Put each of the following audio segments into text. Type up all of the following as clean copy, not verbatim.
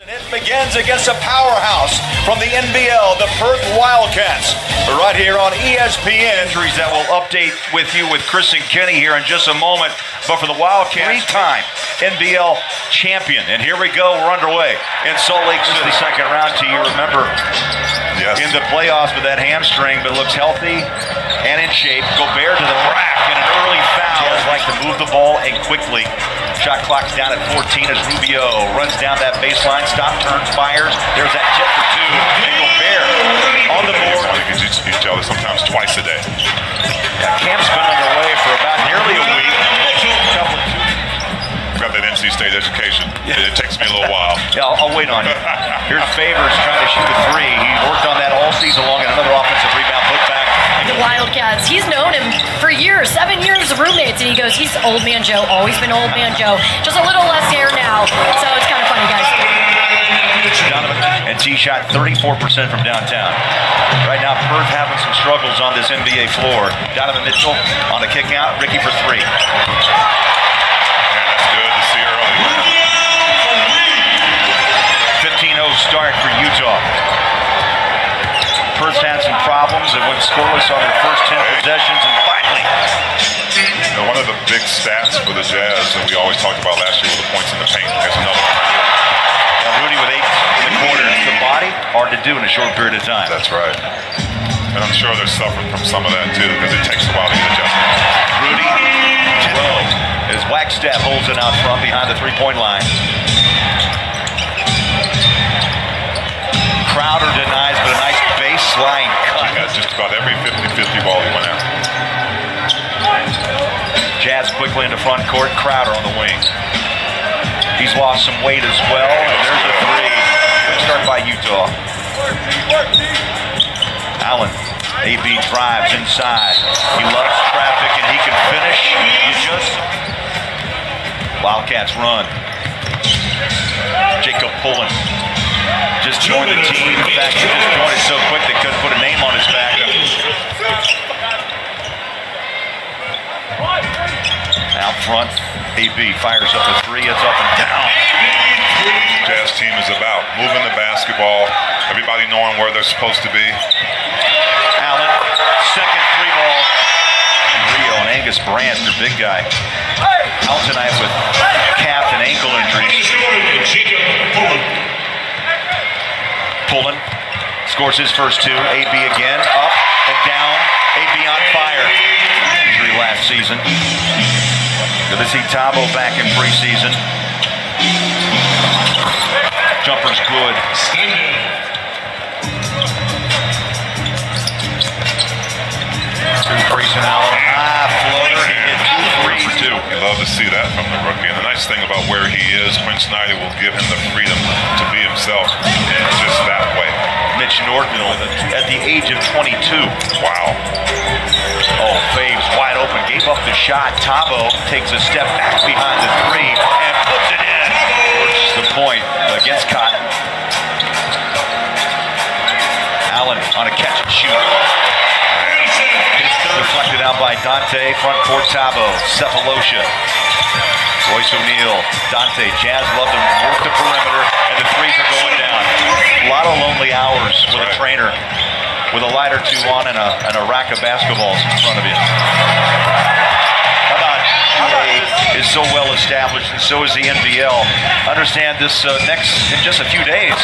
It begins against a powerhouse from the NBL, the Perth Wildcats. Right here on ESPN. Injuries that will update with you with Chris and Kenny here in just a moment. But for the Wildcats, three-time NBL champion. And here we go, we're underway in Salt Lake City. The second round to you, remember, in the playoffs with that hamstring, but looks healthy and in shape. Gobert to the rack and an early foul. Jazz like to move the ball and quickly. Shot clock's down at 14 as Rubio runs down that baseline. Stop, turns, fires. There's that tip for two. And Gobert on the board. Each other sometimes twice a day. Camp's been underway for about nearly a week. I've got that NC State education. It takes me a little while. Yeah, I'll wait on you. Here's Favors trying to shoot a three. He worked on that all season long and another offensive rebound putback. The Wildcats, he's known him for years, 7 years of roommates, and he goes, he's Old Man Joe, always been Old Man Joe. Just a little less hair now, so it's kind of funny, guys. Donovan and T shot 34% from downtown. Right now, Perth having some struggles on this NBA floor. Donovan Mitchell on the kick out, Ricky for three. Man, that's good to see early. 15-0 start for Utah. Perth's had some problems and went scoreless on their first 10 possessions, and finally. One of the big stats for the Jazz that we always talked about last year were the points in the paint. There's another one. Rudy with 8 in the quarter. The body, hard to do in a short period of time. That's right. And I'm sure they're suffering from some of that too, because it takes a while to get adjusted. Rudy, 12, as Wagstaff holds it out front behind the three-point line. Crowder denies, but a nice baseline cut. Yeah, just about every 50-50 ball he went out. Jazz quickly into front court. Crowder on the wing. He's lost some weight as well. And there's a three. Good start by Utah. Allen. AB drives inside. He loves traffic and he can finish. Wildcats run. Jacob Pullen. Just joined the team. In fact, he just joined it so quick they couldn't put a name on his back. Out front, AB fires up a three. It's up and down. Jazz team is about moving the basketball, everybody knowing where they're supposed to be. Allen, second three ball. Rio and Angus Brandt, their big guy, out tonight with calf and ankle injuries. Pullen scores his first two. AB again, up and down. AB on fire. Injury last season. Good to see Tabo back in preseason. Jumper's good. Grayson Allen, floater. He hit 2 threes. For two. You love to see that from the rookie. And the nice thing about where he is, Quinn Snyder will give him the freedom to be himself just that way. Mitch Norville at the age of 22. Wow. Oh, Faves wide open, gave up the shot. Tabo takes a step back behind the three and puts it in. Works the point against Cotton. Allen on a catch and shoot. Deflected out by Dante. Front court Tabo. Cephalosha. Royce O'Neal. Dante. Jazz love to work the perimeter, and the threes are going down. A lot of lonely hours with a trainer with a light or two on and a rack of basketballs in front of you. How about NBA is so well established, and so is the NBL. Understand this in just a few days,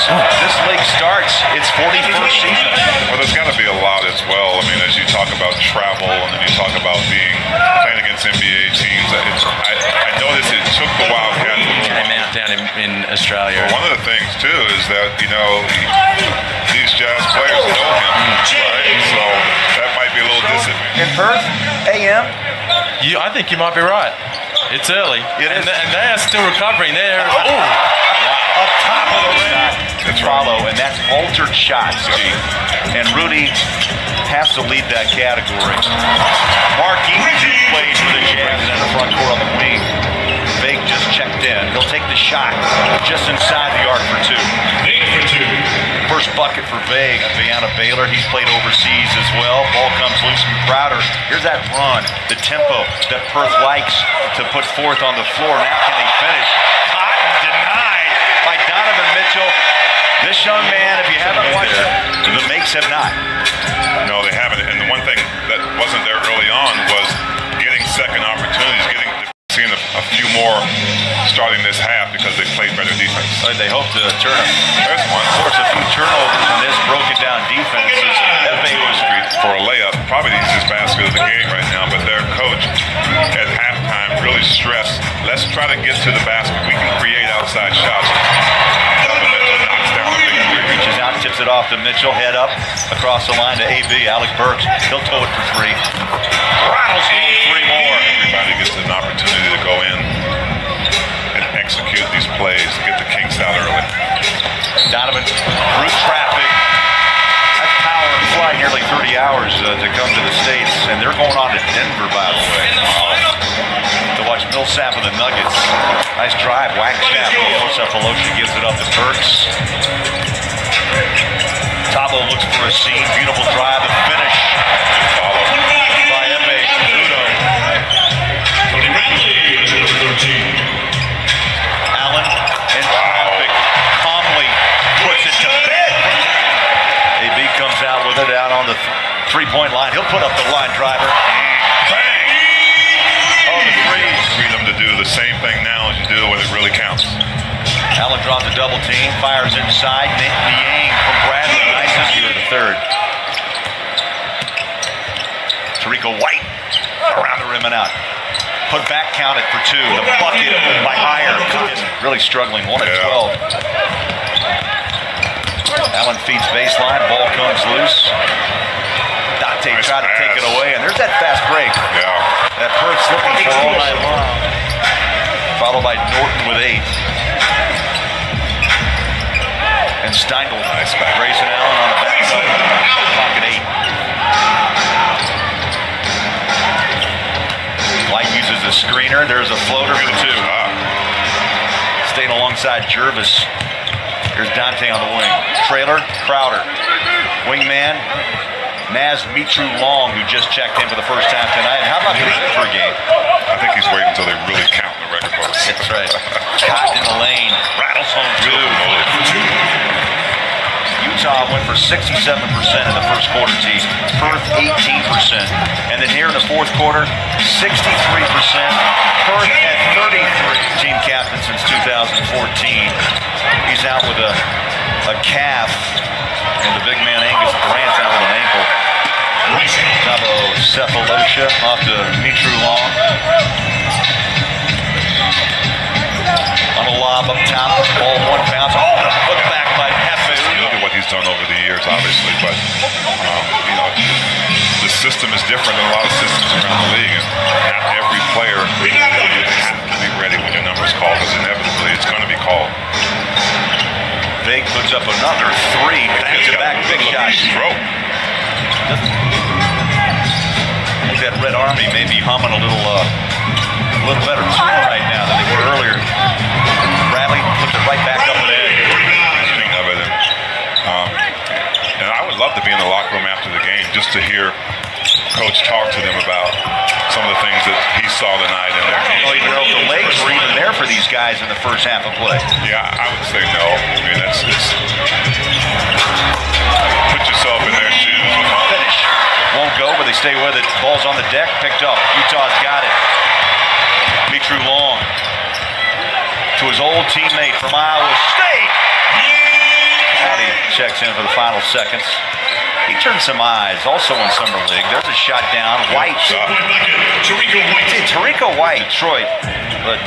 this league starts its 41st season. Well, there's got to be a lot as well. I mean, as you talk about travel and then you talk about playing against NBA teams, I noticed it took the Wildcats down in Australia. Well, one of the things too is that these Jazz players know him, right? So that might be a little disadvantage. In Perth, AM. I think you might be right. It's early. It is. And they are still recovering. They're up top of the rim. That's follow, and that's altered shots, Steve. And Rudy has to lead that category. Mark Eaton plays for the Jazz in the front court on the wing. Vig just checked in. He'll take the shot just inside the arc for two. First bucket for Vig out of Baylor. He's played overseas as well. Ball comes loose from Crowder. Here's that run, the tempo that Perth likes to put forth on the floor. Now can they finish? Cotton denied by Donovan Mitchell. have not. No, they haven't. And the one thing that wasn't there early on was getting second opportunities, seeing a few more starting this half because they played better defense. They hope to turn them. There's one. Force a few turnovers in this broken down defense. F.A. was For a layup, probably the easiest basket of the game right now, but their coach at halftime really stressed, let's try to get to the basket. We can create outside shots. Knocks down a big three. reaches out, tips it off to Mitchell, head up, across the line to A.B. Alec Burks, he'll toe it for three. Rattles home three more. Everybody gets an opportunity to go in and execute these plays to get the kinks out early. Donovan through traffic. That's power and fly nearly 30 hours to come to the States, and they're going on to Denver, by the way, to watch Millsap and the Nuggets. Nice drive, whack shot. Cephalosha gives it up to Burks. Tabo looks for a seam, beautiful drive and finish. Followed by F.A. Udo. Allen in traffic, calmly puts it to bed. A.B. comes out with it out on the three-point line. He'll put up the line driver. Bang! Oh, the threes. Need them to do the same thing now as you do when it really counts. Allen draws a double team, fires inside. Niang from Bradley. Nice to see the third. Tariq White around the rim and out. Put back, count it for two. The bucket by Iyer. Really struggling, 1 of 12. Allen feeds baseline, ball comes loose. Dante Nice tried to take it away, and there's that fast break. Yeah. That Perth's looking for all night long. Followed by Norton with 8. And Steindl. Nice back. Grayson Allen on the backside. Pocket 8. White uses a screener. There's a floater for 2. Staying alongside Jervis. Here's Dante on the wing. Trailer, Crowder. Wingman, Naz Mitru Long, who just checked in for the first time tonight. And how about the per game? I think he's waiting until they really count the record books. That's right. Cotton in the lane. Rattles home 2. Utah went for 67% in the first quarter, T. Perth 18%. And then here in the fourth quarter, 63%. Perth at 33. Team captain since 2014. He's out with a calf. And the big man Angus Grant's out with an ankle. Tabo Cephalosha off to Mitru Long. On a lob up top, ball 1 bounce. Oh, put back by F.A. Look at what he's done over the years, obviously, but the system is different than a lot of systems around the league, and not every player has to be ready when your number is called, because inevitably it's going to be called. Big puts up another 3, back-to-back big shots. I think that Red Army may be humming a little better tune right now than they were earlier. Bradley puts it right back up with Ed. Of it, and I would love to be in the locker room after the game just to hear Coach talk to them about some of the things that he saw tonight in their game. I don't even know if the legs were even there for these guys in the first half of play. Yeah, I would say no. I mean, it's put yourself in their shoes. Finish. Won't go, but they stay with it. Ball's on the deck, picked up. Utah's got it. Mitru Long to his old teammate from Iowa State. Patty checks in for the final seconds. He turned some eyes, also in Summer League. There's a shot down. White. Tariq White, Detroit. But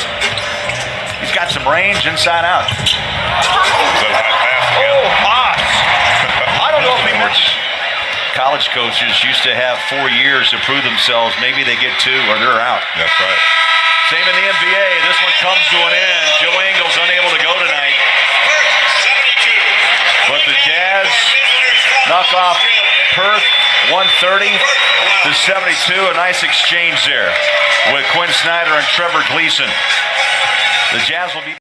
he's got some range inside out. Oh, pass. I don't know if he mentioned. College coaches used to have 4 years to prove themselves. Maybe they get 2 or they're out. That's right. Same in the NBA. This one comes to an end. Joe Ingles unable to go tonight. But the Jazz knock off Perth 130 to 72. A nice exchange there with Quinn Snyder and Trevor Gleason. The Jazz will be